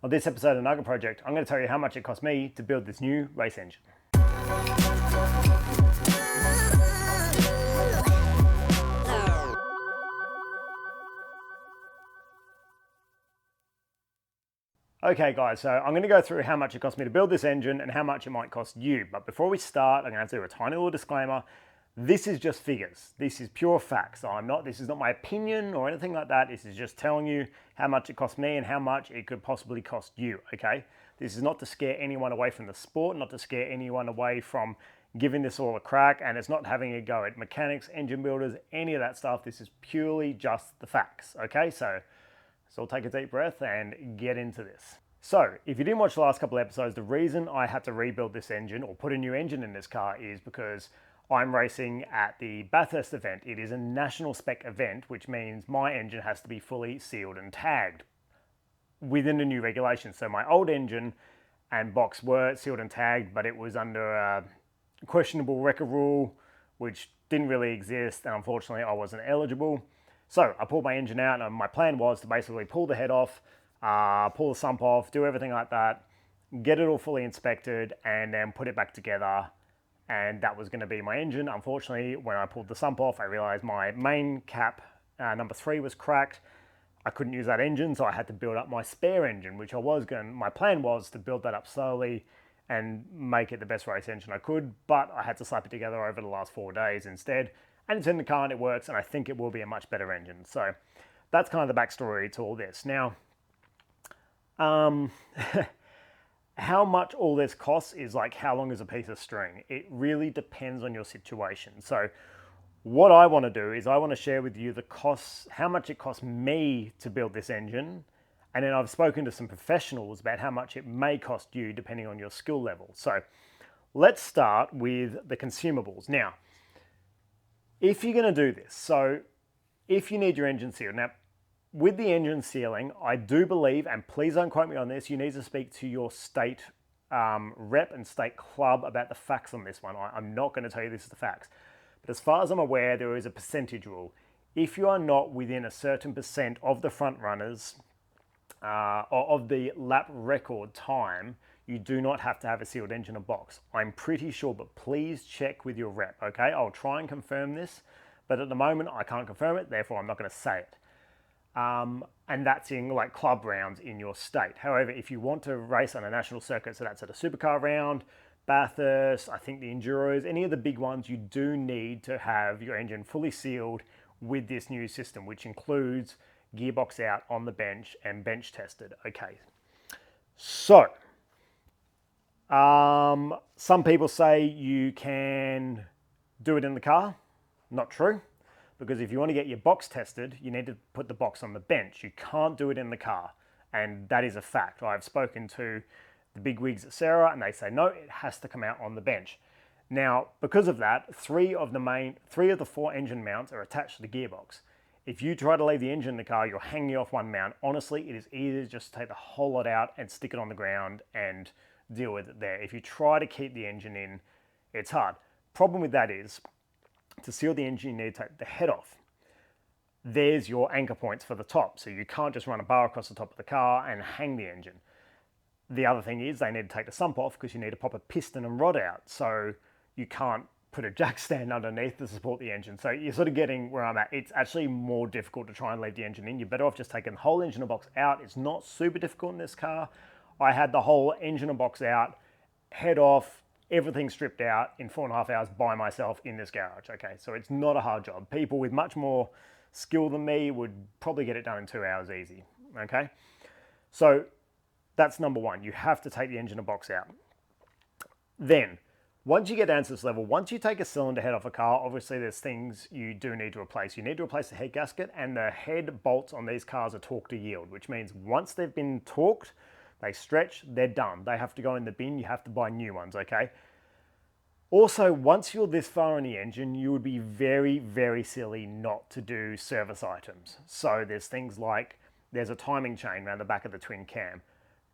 On this episode of Nugget Project, I'm going to tell you how much it cost me to build this new race engine. Okay guys, so I'm going to go through how much it cost me to build this engine and how much it might cost you. But before we start, I'm going to have to do a tiny little disclaimer. This is just figures. This is pure facts. This is not my opinion or anything like that. This is just telling you how much it cost me and how much it could possibly cost you, okay? This is not to scare anyone away from the sport, not to scare anyone away from giving this all a crack, and it's not having a go at mechanics, engine builders, any of that stuff. This is purely just the facts, okay? So all take a deep breath and get into this. So if you didn't watch the last couple of episodes, the reason I had to rebuild this engine or put a new engine in this car is because I'm racing at the Bathurst event. It is a national spec event, which means my engine has to be fully sealed and tagged within the new regulations. So my old engine and box were sealed and tagged, but it was under a questionable wrecker rule, which didn't really exist, and unfortunately I wasn't eligible. So I pulled my engine out, and my plan was to basically pull the head off, pull the sump off, do everything like that, get it all fully inspected, and then put it back together. And that was going to be my engine. Unfortunately, when I pulled the sump off, I realized my main cap, number 3, was cracked. I couldn't use that engine, so I had to build up my spare engine, which my plan was to build that up slowly and make it the best race engine I could, but I had to slap it together over the last 4 days instead. And it's in the car and it works, and I think it will be a much better engine. So that's kind of the backstory to all this. Now, how much all this costs is like how long is a piece of string. It really depends on your situation. So what I want to do is I want to share with you the costs, how much it cost me to build this engine. And then I've spoken to some professionals about how much it may cost you depending on your skill level. So let's start with the consumables. Now, if you're going to do this, so if you need your engine sealed, now with the engine sealing, I do believe, and please don't quote me on this, you need to speak to your state rep and state club about the facts on this one. I'm not going to tell you this is the facts. But as far as I'm aware, there is a percentage rule. If you are not within a certain percent of the front runners or of the lap record time, you do not have to have a sealed engine or box. I'm pretty sure, but please check with your rep, okay? I'll try and confirm this, but at the moment I can't confirm it, therefore I'm not going to say it. And that's in like club rounds in your state. However, if you want to race on a national circuit, so that's at a supercar round, Bathurst, I think the Enduros, any of the big ones, you do need to have your engine fully sealed with this new system, which includes gearbox out on the bench and bench tested. Okay, so some people say you can do it in the car. Not true. Because if you want to get your box tested, you need to put the box on the bench. You can't do it in the car. And that is a fact. I've spoken to the big wigs at Sarah and they say, no, it has to come out on the bench. Now, because of that, three of the 4 engine mounts are attached to the gearbox. If you try to leave the engine in the car, you're hanging off one mount. Honestly, it is easier just to take the whole lot out and stick it on the ground and deal with it there. If you try to keep the engine in, it's hard. Problem with that is, to seal the engine, you need to take the head off. There's your anchor points for the top, so you can't just run a bar across the top of the car and hang the engine. The other thing is they need to take the sump off because you need to pop a piston and rod out, so you can't put a jack stand underneath to support the engine. So you're sort of getting where I'm at. It's actually more difficult to try and leave the engine in. You're better off just taking the whole engine and box out. It's not super difficult in this car. I had the whole engine and box out, head off, everything stripped out in 4.5 hours by myself in this garage. Okay, so it's not a hard job. People with much more skill than me would probably get it done in 2 hours easy. Okay, so that's number one. You have to take the engine and box out. Then, once you get down to this level, once you take a cylinder head off a car, obviously there's things you do need to replace. You need to replace the head gasket, and the head bolts on these cars are torque to yield, which means once they've been torqued, they stretch, they're done. They have to go in the bin, you have to buy new ones, okay? Also, once you're this far in the engine, you would be very, very silly not to do service items. So there's things like, there's a timing chain around the back of the twin cam.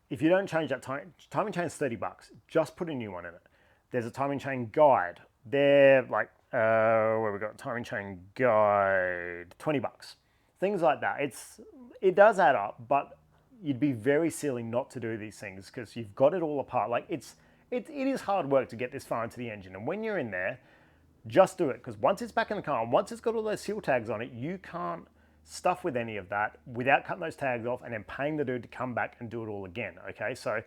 If you don't change that timing chain is $30, just put a new one in it. There's a timing chain guide. They're like, where we got timing chain guide, $20. Things like that. It does add up, but you'd be very silly not to do these things because you've got it all apart. Like it is hard work to get this far into the engine. And when you're in there, just do it, because once it's back in the car and once it's got all those seal tags on it, you can't stuff with any of that without cutting those tags off and then paying the dude to come back and do it all again. Okay, so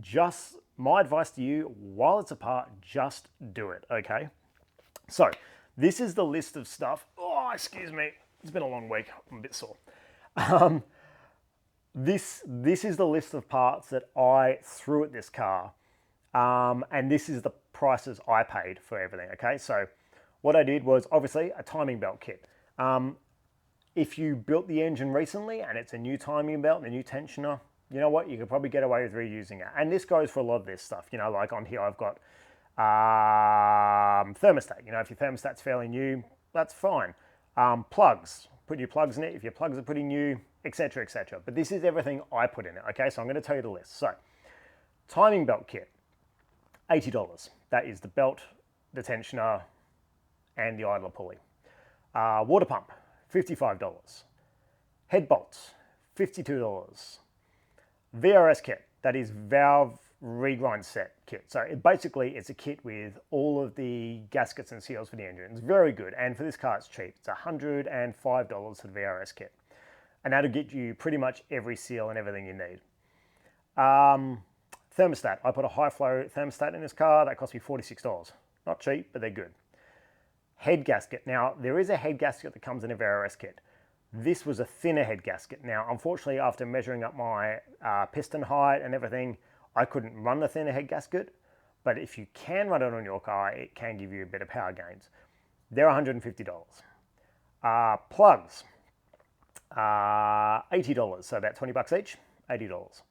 just my advice to you, while it's apart, just do it. Okay, so this is the list of stuff. Oh, excuse me, it's been a long week, I'm a bit sore. This is the list of parts that I threw at this car, and this is the prices I paid for everything. Okay, so what I did was obviously a timing belt kit. If you built the engine recently and it's a new timing belt and a new tensioner, you know what, you could probably get away with reusing it. And this goes for a lot of this stuff. You know, like on here I've got thermostat. You know, if your thermostat's fairly new, that's fine. Plugs, put your plugs in it if your plugs are pretty new, etc., etc. But this is everything I put in it. Okay, so I'm going to tell you the list. So timing belt kit, $80. That is the belt, the tensioner, and the idler pulley. Water pump, $55. Head bolts, $52. VRS kit, that is valve regrind set kit. So basically it's a kit with all of the gaskets and seals for the engine. It's very good, and for this car it's cheap. It's $105 for the VRS kit. And that'll get you pretty much every seal and everything you need. Thermostat. I put a high flow thermostat in this car. That cost me $46. Not cheap, but they're good. Head gasket. Now, there is a head gasket that comes in a VRS kit. This was a thinner head gasket. Now, unfortunately, after measuring up my piston height and everything, I couldn't run the thinner head gasket. But if you can run it on your car, it can give you a bit of power gains. They're $150. Plugs. $80. So about $20 each. $80.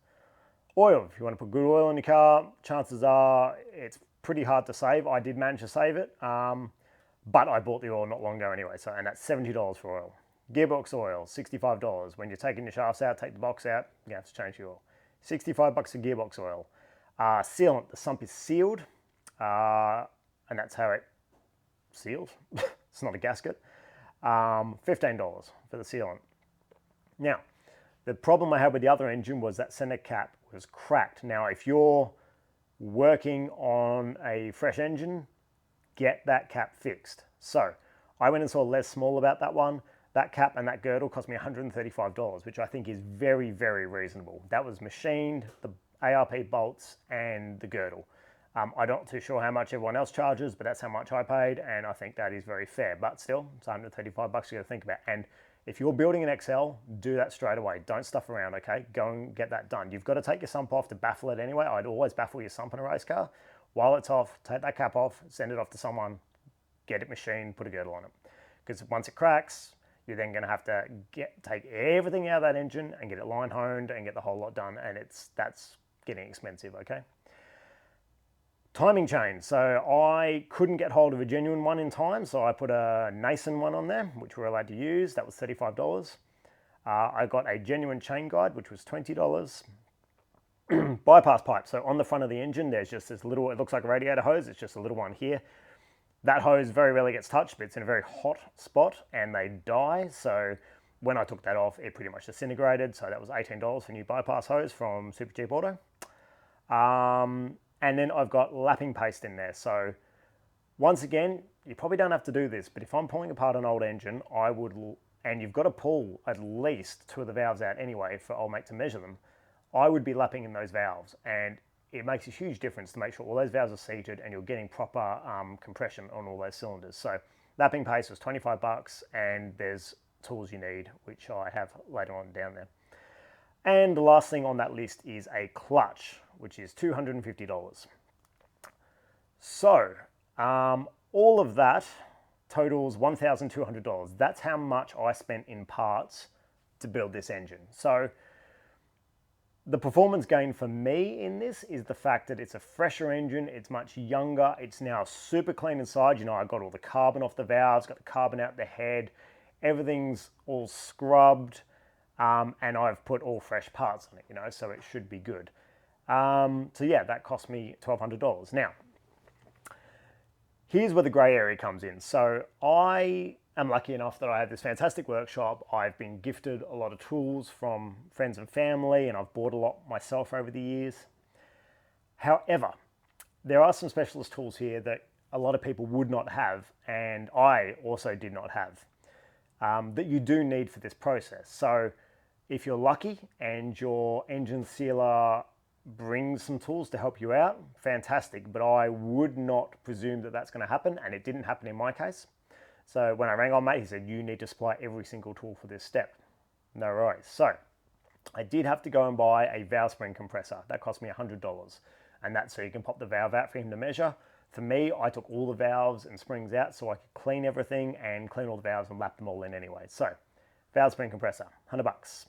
Oil, if you want to put good oil in your car, chances are it's pretty hard to save. I did manage to save it, but I bought the oil not long ago anyway, so, and that's $70 for oil. Gearbox oil, $65. When you're taking your shafts out, take the box out, you have to change your oil. $65 for gearbox oil. Sealant, the sump is sealed, and that's how it seals. It's not a gasket. $15 for the sealant. Now, the problem I had with the other engine was that center cap was cracked. Now, if you're working on a fresh engine, get that cap fixed. So I went and saw Les Small about that one. That cap and that girdle cost me $135, which I think is very, very reasonable. That was machined, the ARP bolts and the girdle. I'm not too sure how much everyone else charges, but that's how much I paid, and I think that is very fair. But still, it's $135 you got to think about. And if you're building an XL, do that straight away. Don't stuff around, okay? Go and get that done. You've got to take your sump off to baffle it anyway. I'd always baffle your sump in a race car. While it's off, take that cap off, send it off to someone, get it machined, put a girdle on it. Because once it cracks, you're then going to have to take everything out of that engine and get it line honed and get the whole lot done, and that's getting expensive, okay? Timing chain. So I couldn't get hold of a genuine one in time, so I put a Nason one on there, which we're allowed to use. That was $35. I got a genuine chain guide, which was $20. Bypass pipe. So on the front of the engine, there's just this little, it looks like a radiator hose. It's just a little one here. That hose very rarely gets touched, but it's in a very hot spot and they die. So when I took that off, it pretty much disintegrated. So that was $18 for new bypass hose from Super Cheap Auto. And then I've got lapping paste in there. So once again, you probably don't have to do this, but if I'm pulling apart an old engine, I would, and you've got to pull at least 2 of the valves out anyway for old mate to measure them, I would be lapping in those valves. And it makes a huge difference to make sure all those valves are seated and you're getting proper compression on all those cylinders. So lapping paste was $25, and there's tools you need, which I have later on down there. And the last thing on that list is a clutch, which is $250. So all of that totals $1,200. That's how much I spent in parts to build this engine. So the performance gain for me in this is the fact that it's a fresher engine, it's much younger, it's now super clean inside. You know, I got all the carbon off the valves, got the carbon out the head, everything's all scrubbed, and I've put all fresh parts on it, you know, so it should be good. So yeah, that cost me $1,200. Now, here's where the grey area comes in. So I am lucky enough that I have this fantastic workshop. I've been gifted a lot of tools from friends and family, and I've bought a lot myself over the years. However, there are some specialist tools here that a lot of people would not have, and I also did not have, that you do need for this process. So if you're lucky and your engine sealer brings some tools to help you out, fantastic, but I would not presume that that's going to happen, and it didn't happen in my case. So when I rang on mate, he said, you need to supply every single tool for this step. No worries. So I did have to go and buy a valve spring compressor. That cost me $100. And that's so you can pop the valve out for him to measure. For me, I took all the valves and springs out so I could clean everything and clean all the valves and lap them all in anyway. So valve spring compressor, $100.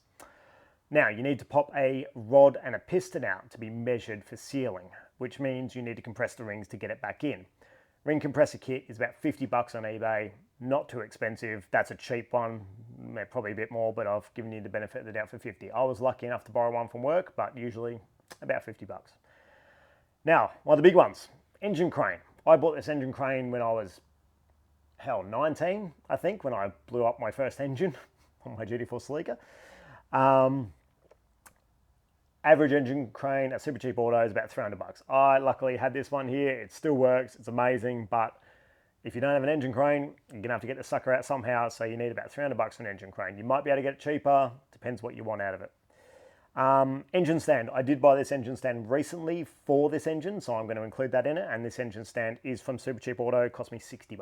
Now you need to pop a rod and a piston out to be measured for sealing, which means you need to compress the rings to get it back in. Ring compressor kit is about $50 on eBay, not too expensive. That's a cheap one, probably a bit more, but I've given you the benefit of the doubt for 50. I was lucky enough to borrow one from work, but usually about $50. Now, one of the big ones, engine crane. I bought this engine crane when I was, 19, I think, when I blew up my first engine on my GT4 Sleeker. Average engine crane at Super Cheap Auto is about $300. I luckily had this one here. It still works. It's amazing. But if you don't have an engine crane, you're going to have to get the sucker out somehow. So you need about $300 for an engine crane. You might be able to get it cheaper. Depends what you want out of it. Engine stand. I did buy this engine stand recently for this engine, so I'm going to include that in it. And this engine stand is from Super Cheap Auto. It cost me $60.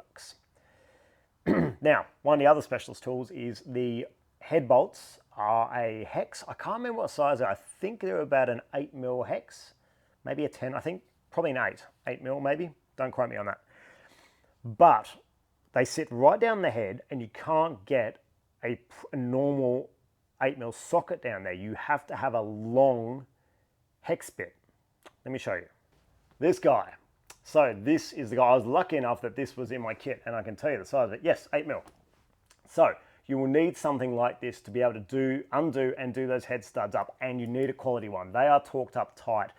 Now, one of the other specialist tools is the head bolts are a hex. I can't remember what size they are. I think they're about an 8mm hex, maybe a 10. I think probably an 8mm maybe. Don't quote me on that. But they sit right down the head, and you can't get a normal 8mm socket down there. You have to have a long hex bit. Let me show you. This guy. So this is the guy. I was lucky enough that this was in my kit, and I can tell you the size of it. Yes, 8mm. So you will need something like this to be able to undo and do those head studs up, and you need a quality one. They are torqued up tight.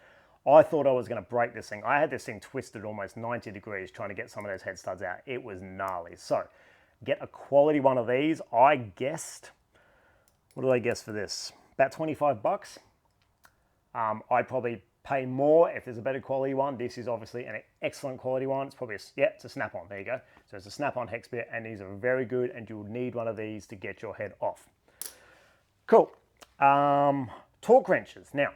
I thought I was going to break this thing. I had this thing twisted almost 90 degrees trying to get some of those head studs out. It was gnarly. So get a quality one of these. I guessed, what did I guess for this? About $25. I'd probably pay more if there's a better quality one. This is obviously an excellent quality one. It's probably, it's a snap-on. There you go. So it's a snap-on hex bit, and these are very good, and you'll need one of these to get your head off. Cool. Torque wrenches. Now,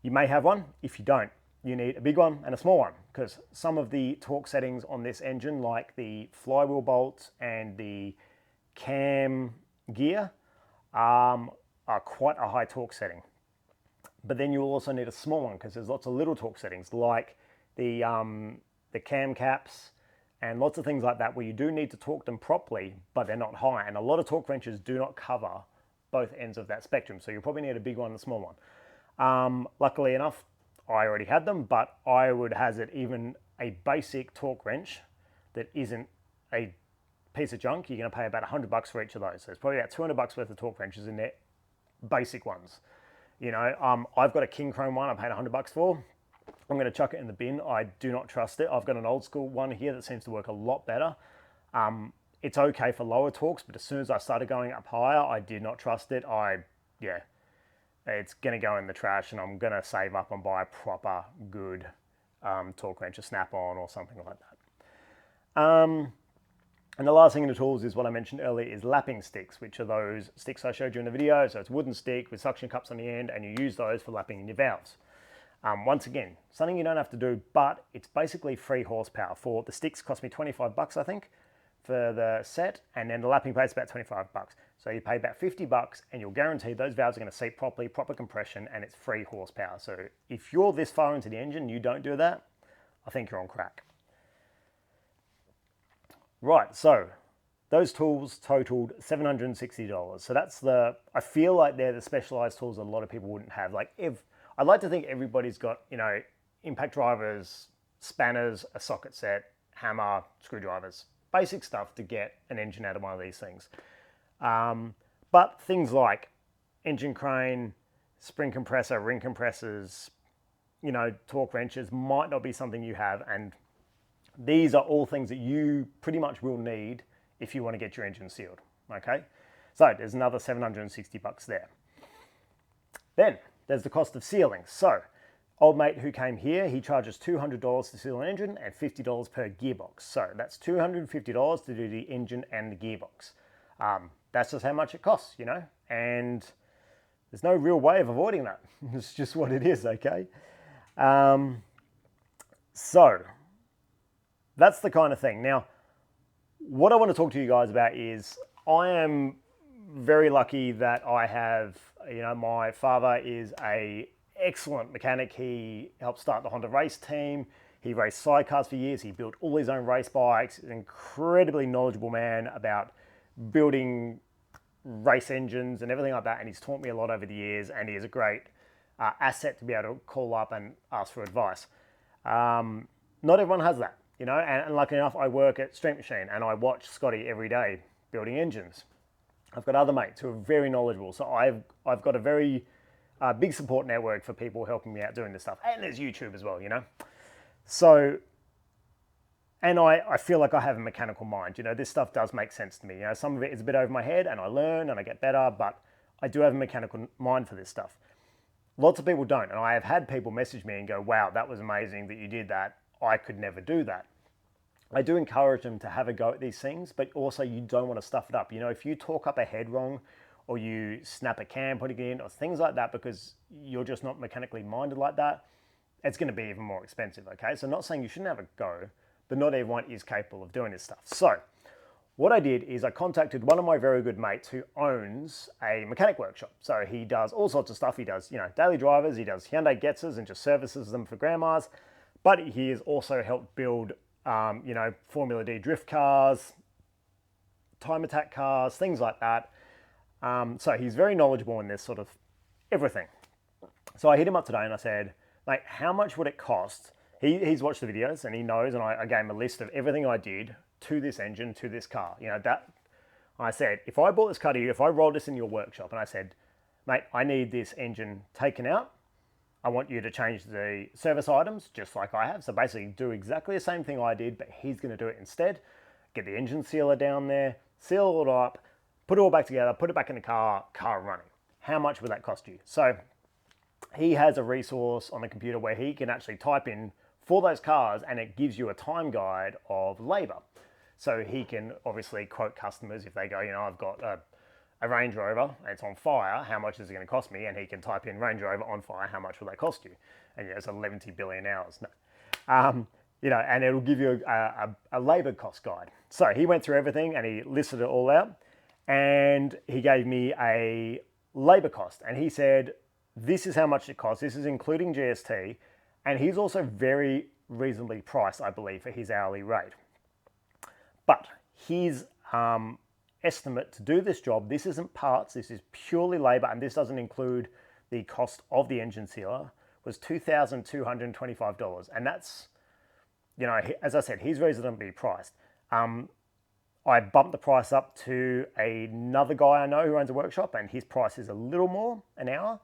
you may have one. If you don't, you need a big one and a small one, because some of the torque settings on this engine, like the flywheel bolts and the cam gear, are quite a high torque setting. But then you'll also need a small one, because there's lots of little torque settings, like the cam caps and lots of things like that, where you do need to torque them properly, but they're not high. And a lot of torque wrenches do not cover both ends of that spectrum. So you'll probably need a big one and a small one. Luckily enough, I already had them, but I would hazard even a basic torque wrench that isn't a piece of junk, you're going to pay about $100 for each of those. So it's probably about $200 worth of torque wrenches in there, basic ones. You know, I've got a King Chrome one I paid $100 for. I'm going to chuck it in the bin. I do not trust it. I've got an old school one here that seems to work a lot better. It's okay for lower torques, but as soon as I started going up higher, I did not trust it. It's going to go in the trash, and I'm going to save up and buy a proper good torque wrench, a snap-on or something like that. And the last thing in the tools is what I mentioned earlier, is lapping sticks, which are those sticks I showed you in the video. So it's a wooden stick with suction cups on the end, and you use those for lapping in your valves. Once again, something you don't have to do, but it's basically free horsepower. For the sticks cost me $25, I think, for the set, and then the lapping plate's about $25. So you pay about $50, and you're guaranteed those valves are going to seat properly, proper compression, and it's free horsepower. So if you're this far into the engine and you don't do that, I think you're on crack. Right, so those tools totaled $760. So that's I feel like they're the specialized tools that a lot of people wouldn't have. Like, I'd like to think everybody's got, impact drivers, spanners, a socket set, hammer, screwdrivers, basic stuff to get an engine out of one of these things. But things like engine crane, spring compressor, ring compressors, torque wrenches might not be something you have, and these are all things that you pretty much will need if you want to get your engine sealed, okay? So there's another 760 bucks there. Then there's the cost of sealing. So old mate who came here, he charges $200 to seal an engine and $50 per gearbox. So that's $250 to do the engine and the gearbox. That's just how much it costs, you know, and there's no real way of avoiding that. It's just what it is, okay? So that's the kind of thing. Now, what I want to talk to you guys about is I am very lucky that I have, you know, my father is a excellent mechanic. He helped start the Honda race team. He raced sidecars for years. He built all his own race bikes. He's an incredibly knowledgeable man about building race engines and everything like that. And he's taught me a lot over the years, and he is a great asset to be able to call up and ask for advice. Not everyone has that, you know, and luckily enough, I work at Street Machine and I watch Scotty every day building engines. I've got other mates who are very knowledgeable. So I've got a very big support network for people helping me out doing this stuff. And there's YouTube as well, you know. So, and I feel like I have a mechanical mind. You know, this stuff does make sense to me. You know, some of it is a bit over my head and I learn and I get better, but I do have a mechanical mind for this stuff. Lots of people don't. And I have had people message me and go, wow, that was amazing that you did that. I could never do that. I do encourage them to have a go at these things, but also you don't want to stuff it up. You know, if you torque up a head wrong or you snap a cam putting it in or things like that because you're just not mechanically minded like that, it's going to be even more expensive, okay? So not saying you shouldn't have a go, but not everyone is capable of doing this stuff. So what I did is I contacted one of my very good mates who owns a mechanic workshop. So he does all sorts of stuff. He does, you know, daily drivers, he does Hyundai Getzers and just services them for grandmas. But he has also helped build, you know, Formula D drift cars, time attack cars, things like that. So he's very knowledgeable in this sort of everything. So I hit him up today and I said, mate, how much would it cost? He's watched the videos and he knows, and I gave him a list of everything I did to this engine, to this car. You know, that I said, if I bought this car to you, if I rolled this in your workshop and I said, mate, I need this engine taken out, I want you to change the service items just like I have. So basically do exactly the same thing I did, but he's going to do it instead. Get the engine sealer down there, seal it up, put it all back together, put it back in the car running. How much would that cost you? So he has a resource on the computer where he can actually type in for those cars and it gives you a time guide of labor. So he can obviously quote customers if they go, you know, I've got a Range Rover, and it's on fire, how much is it going to cost me? And he can type in Range Rover on fire, how much will that cost you? And yeah, it's 11 billion hours. No. You know, and it'll give you a labor cost guide. So he went through everything and he listed it all out and he gave me a labor cost. And he said, this is how much it costs. This is including GST. And he's also very reasonably priced, I believe, for his hourly rate. But his estimate to do this job, this isn't parts, this is purely labor, and this doesn't include the cost of the engine sealer, was $2,225. And that's, you know, as I said, he's reasonably priced. I bumped the price up to another guy I know who owns a workshop, and his price is a little more an hour,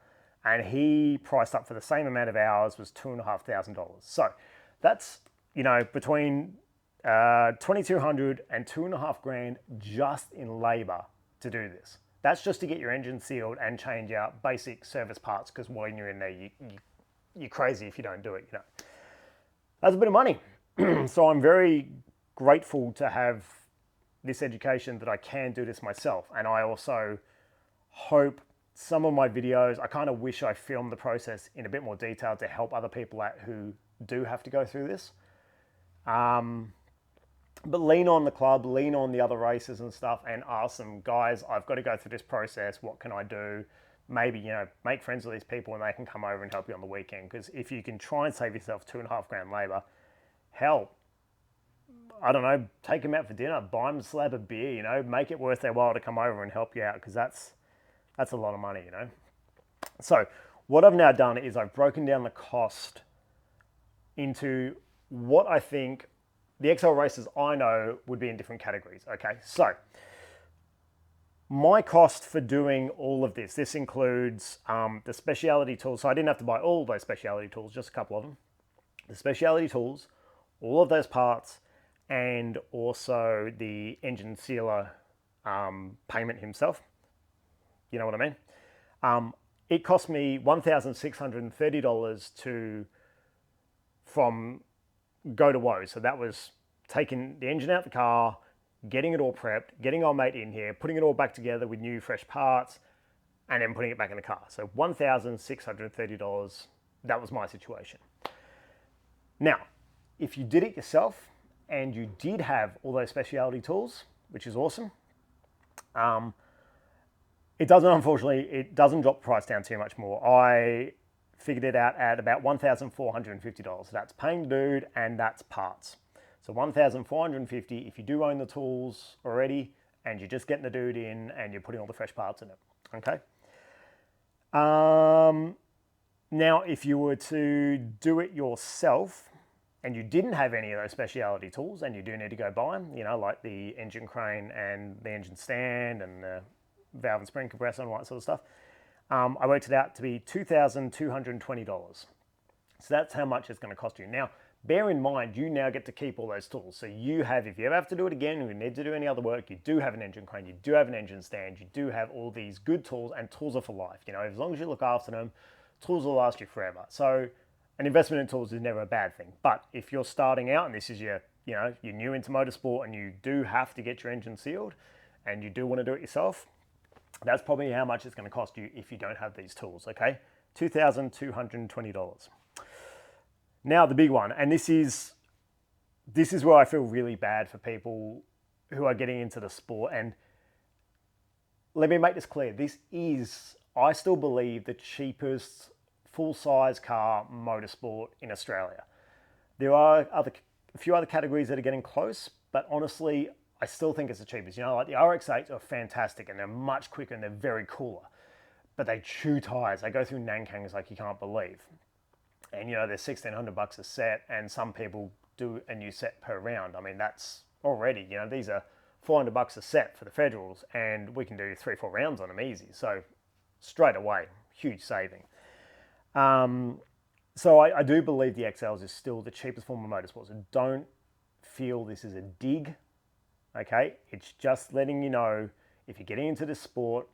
and he priced up for the same amount of hours was $2,500. So that's, you know, between $2,200 and $2,500 just in labor to do this. That's just to get your engine sealed and change out basic service parts, because when you're in there, you're crazy if you don't do it, you know. That's a bit of money. So I'm very grateful to have this education that I can do this myself. And I also hope some of my videos, I kind of wish I filmed the process in a bit more detail to help other people out who do have to go through this. But lean on the club, lean on the other races and stuff, and ask them, guys, I've got to go through this process. What can I do? Maybe, you know, make friends with these people and they can come over and help you on the weekend. Because if you can try and save yourself $2,500 labor, hell, I don't know, take them out for dinner, buy them a slab of beer, you know, make it worth their while to come over and help you out, because that's a lot of money, you know. So what I've now done is I've broken down the cost into what I think the XL races I know would be in different categories. Okay, so my cost for doing all of this includes the specialty tools. So I didn't have to buy all those specialty tools, just a couple of them. The specialty tools, all of those parts, and also the engine sealer payment himself. You know what I mean? It cost me $1,630 from go to woe. So that was taking the engine out the car, getting it all prepped, getting our mate in here, putting it all back together with new fresh parts, and then putting it back in the car. So $1,630, that was my situation. Now, if you did it yourself and you did have all those specialty tools, which is awesome, it doesn't drop the price down too much more. I figured it out at about $1,450. That's paying the dude and that's parts. So $1,450 if you do own the tools already and you're just getting the dude in and you're putting all the fresh parts in it. Okay. Now, if you were to do it yourself and you didn't have any of those specialty tools and you do need to go buy them, you know, like the engine crane and the engine stand and the valve and spring compressor and all that sort of stuff, I worked it out to be $2,220. So that's how much it's going to cost you. Now, bear in mind, you now get to keep all those tools. So you have, if you ever have to do it again, or you need to do any other work, you do have an engine crane, you do have an engine stand, you do have all these good tools, and tools are for life. You know, as long as you look after them, tools will last you forever. So an investment in tools is never a bad thing. But if you're starting out and this is you're new into motorsport and you do have to get your engine sealed and you do want to do it yourself, that's probably how much it's going to cost you if you don't have these tools, okay? $2,220. Now the big one, and this is where I feel really bad for people who are getting into the sport. And let me make this clear. This is, I still believe, the cheapest full-size car motorsport in Australia. There are a few other categories that are getting close, but honestly, I still think it's the cheapest. You know, like the RX-8s are fantastic and they're much quicker and they're very cooler, but they chew tires. They go through nankangs like you can't believe. And you know, they're $1,600 a set, and some people do a new set per round. I mean, that's already, you know, these are $400 a set for the Federals, and we can do 3-4 rounds on them easy. So straight away, huge saving. So I do believe the XLs is still the cheapest form of motorsport. So don't feel this is a dig, okay? It's just letting you know, if you're getting into this sport,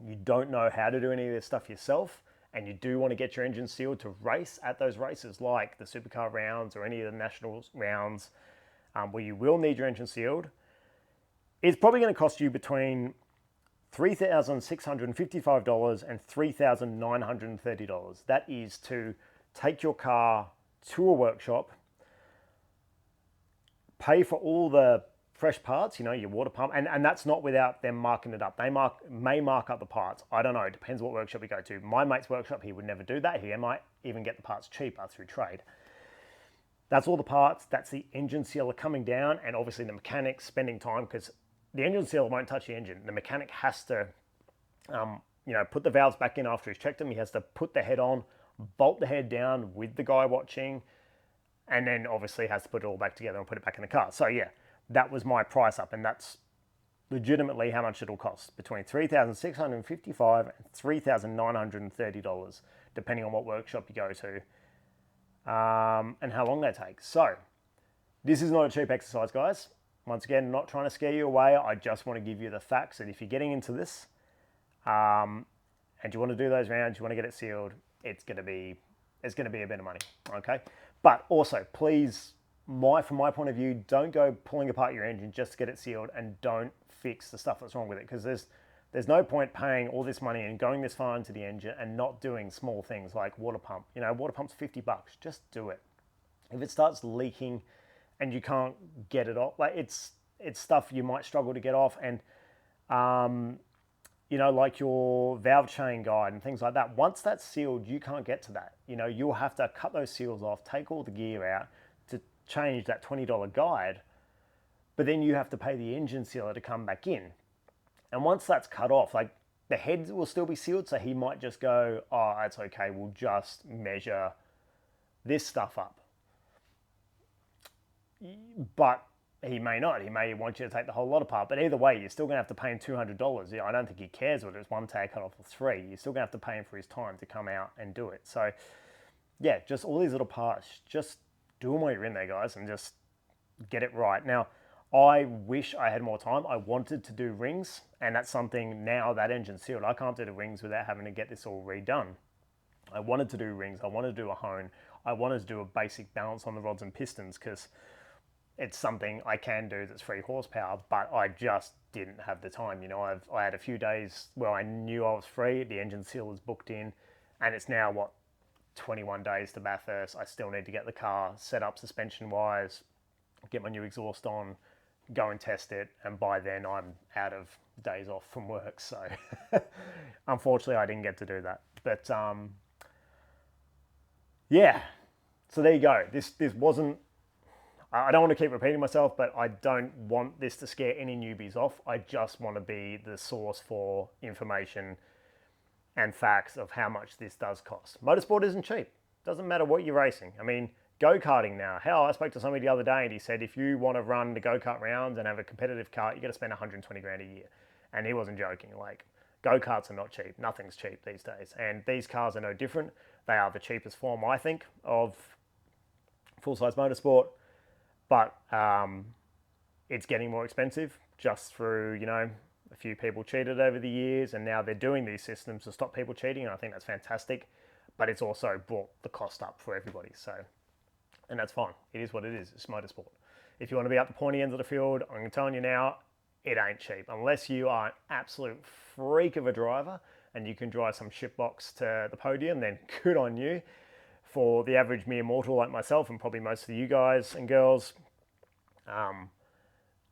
you don't know how to do any of this stuff yourself, and you do want to get your engine sealed to race at those races like the supercar rounds or any of the national rounds where you will need your engine sealed, it's probably going to cost you between $3,655 and $3,930. That is to take your car to a workshop, pay for all the fresh parts, you know, your water pump, and that's not without them marking it up. They may mark up the parts. I don't know. It depends what workshop you go to. My mate's workshop, he would never do that. He might even get the parts cheaper through trade. That's all the parts. That's the engine sealer coming down, and obviously the mechanic spending time, because the engine sealer won't touch the engine. The mechanic has to, put the valves back in after he's checked them. He has to put the head on, bolt the head down with the guy watching, and then obviously has to put it all back together and put it back in the car. So yeah, that was my price up, and that's legitimately how much it'll cost, between $3,655 and $3,930, depending on what workshop you go to and how long they take. So this is not a cheap exercise, guys. Once again, not trying to scare you away. I just want to give you the facts that if you're getting into this and you want to do those rounds, you want to get it sealed, it's going to be a bit of money, okay? But also, please, from my point of view, don't go pulling apart your engine just to get it sealed, and don't fix the stuff that's wrong with it, because there's no point paying all this money and going this far into the engine and not doing small things like water pump. You know, water pump's $50. Just do it. If it starts leaking and you can't get it off, like it's stuff you might struggle to get off, and like your valve chain guide and things like that. Once that's sealed, you can't get to that. You know, you'll have to cut those seals off, take all the gear out to change that $20 guide, but then you have to pay the engine sealer to come back in. And once that's cut off, like, the head will still be sealed, so he might just go, oh, that's okay, we'll just measure this stuff up. But he may not. He may want you to take the whole lot apart. But either way, you're still going to have to pay him $200. I don't think he cares whether it's one tag cut off or 3. You're still going to have to pay him for his time to come out and do it. So, yeah, just all these little parts. Just do them while you're in there, guys, and just get it right. Now, I wish I had more time. I wanted to do rings, and that's something now that engine's sealed. I can't do the rings without having to get this all redone. I wanted to do rings. I wanted to do a hone. I wanted to do a basic balance on the rods and pistons because it's something I can do that's 3 horsepower, but I just didn't have the time. You know, I had a few days where I knew I was free. The engine seal is booked in, and it's now, what, 21 days to Bathurst. I still need to get the car set up suspension-wise, get my new exhaust on, go and test it, and by then I'm out of days off from work. So unfortunately I didn't get to do that. But yeah, so there you go. This wasn't, I don't want to keep repeating myself, but I don't want this to scare any newbies off. I just want to be the source for information and facts of how much this does cost. Motorsport isn't cheap. Doesn't matter what you're racing. I mean, go-karting now. Hell, I spoke to somebody the other day and he said if you want to run the go-kart rounds and have a competitive kart, you got to spend 120 grand a year. And he wasn't joking. Like, go-karts are not cheap. Nothing's cheap these days. And these cars are no different. They are the cheapest form, I think, of full-size motorsport. But it's getting more expensive just through, you know, a few people cheated over the years, and now they're doing these systems to stop people cheating, and I think that's fantastic. But it's also brought the cost up for everybody. So, and that's fine. It is what it is. It's motorsport. If you want to be at the pointy ends of the field, I'm telling you now, it ain't cheap. Unless you are an absolute freak of a driver and you can drive some shitbox to the podium, then good on you. For the average mere mortal like myself, and probably most of you guys and girls,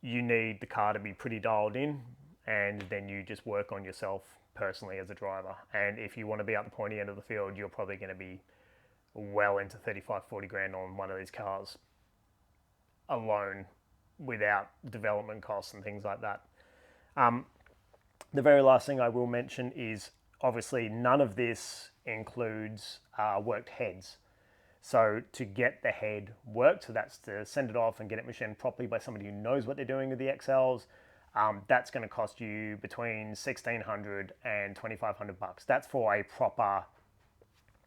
you need the car to be pretty dialed in, and then you just work on yourself personally as a driver. And if you want to be at the pointy end of the field, you're probably going to be well into 35, 40 grand on one of these cars alone, without development costs and things like that. The very last thing I will mention is obviously none of this includes worked heads. So to get the head worked, so that's to send it off and get it machined properly by somebody who knows what they're doing with the XLs, that's going to cost you between $1,600 and $2,500 bucks. That's for a proper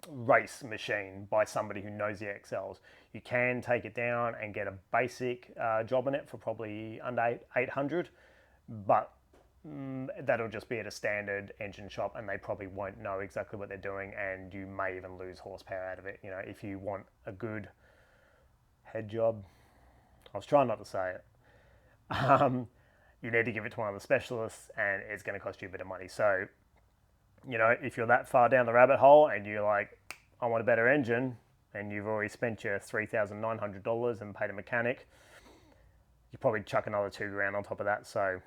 race machine by somebody who knows the XLs. You can take it down and get a basic job on it for probably under $800, but that'll just be at a standard engine shop, and they probably won't know exactly what they're doing, and you may even lose horsepower out of it. You know, if you want a good head job, I was trying not to say it, you need to give it to one of the specialists, and it's going to cost you a bit of money. So, you know, if you're that far down the rabbit hole and you're like, I want a better engine, and you've already spent your $3,900 and paid a mechanic, you probably chuck another $2,000 on top of that. So,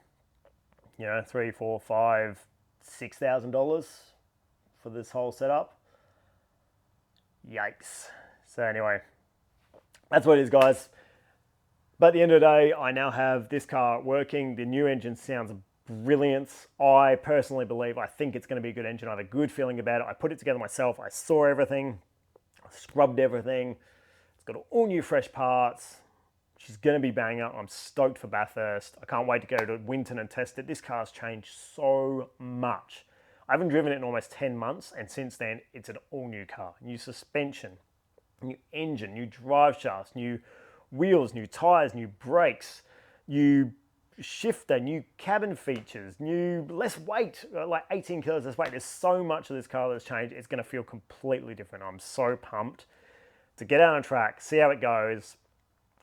you know, $3,000, $4,000, $5,000, $6,000 for this whole setup. Yikes. So anyway, that's what it is, guys. But at the end of the day, I now have this car working. The new engine sounds brilliant. I personally believe, I think it's going to be a good engine. I have a good feeling about it. I put it together myself. I saw everything. I scrubbed everything. It's got all new fresh parts. She's going to be bang up. I'm stoked for Bathurst. I can't wait to go to Winton and test it. This car's changed so much. I haven't driven it in almost 10 months, and since then, it's an all-new car. New suspension, new engine, new drive shafts, new wheels, new tyres, new brakes, new shifter, new cabin features, new less weight, like 18 kilos less weight. There's so much of this car that's changed. It's going to feel completely different. I'm so pumped to get out on track, see how it goes,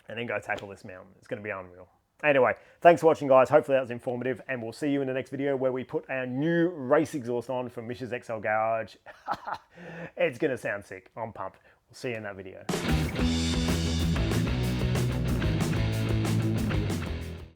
and then go tackle this mountain. It's going to be unreal. Anyway, thanks for watching, guys. Hopefully that was informative, and we'll see you in the next video where we put our new race exhaust on from Mish's XL Garage. It's going to sound sick. I'm pumped. We'll see you in that video.